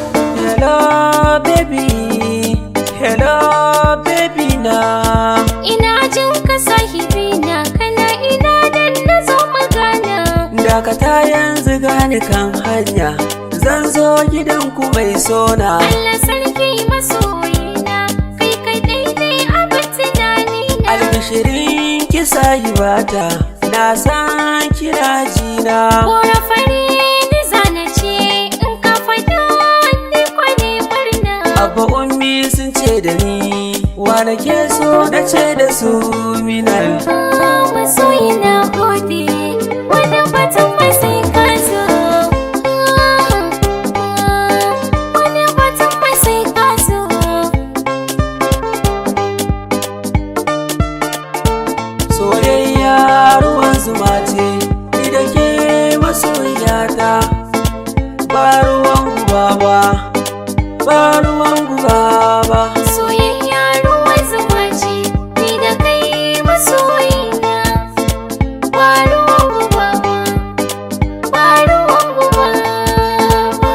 Hello baby, hello baby na. Ina jin ka sahibi na, kana ina dan na zo magana. Dakata yanzu gani kan hanya, zan zo gidanku mai sona. Allah sarki masoyina, kai kai daidai abin tunanina. Albishirin ki sahibata, na san kina jina. Kora fari ni zana ce, in ka fada ni kwane murna. Abba ummi sun ce da ni, wa nake so na ce da su minal. Masoyina gode, wani batun mai sai ka zo. Wani batun mai sai ka zo. Soyayya ruwan zuma ce, ni da ke masoyiyata. Ba ruwan guba ba, ba ruwan guba ba. Soyayya ruwan zuma ce, ni da kai masoyina. Ba ruwan guba ba, ba ruwan guba ba.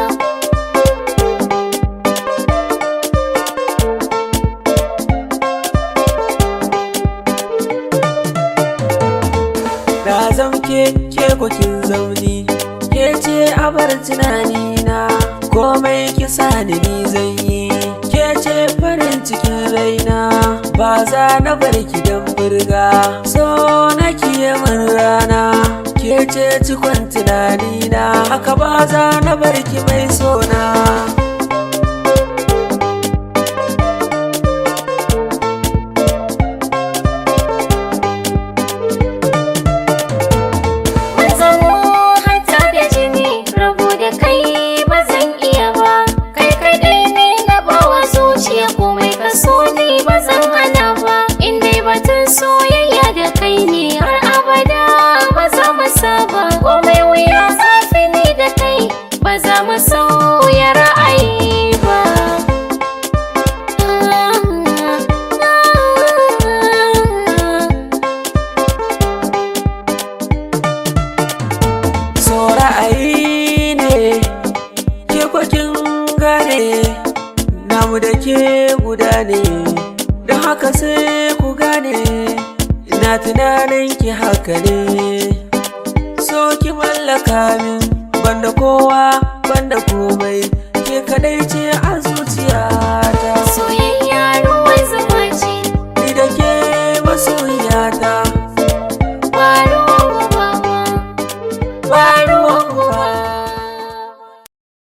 Na zamke ke kwakin zauni, ke ce abar tunanina. Komai kisa ni zan yi, ke ce farin cikin raina. Ba za na bar ki dan burga, so na kiye min rana. Ke ce cikon tunanina, haka ba za na bar ki mai sona. Soyayya da kai ne har abada ba za mu saba. Komai wuya zafi ne da kai, ba za mu sauya ra'ayi ba. So ra'ayi ne, ke kwakin gane, namu da ke guda ne. Don haka sai ku gane, ina tunanin ki haka ne. So ki mallaka min, banda kowa banda komai, ke kadai ce a zuciyata. Soyayya ruwan zuma ce, ni da ke masoyiyata. ba ruwan guba ba, Ba ruwan guba.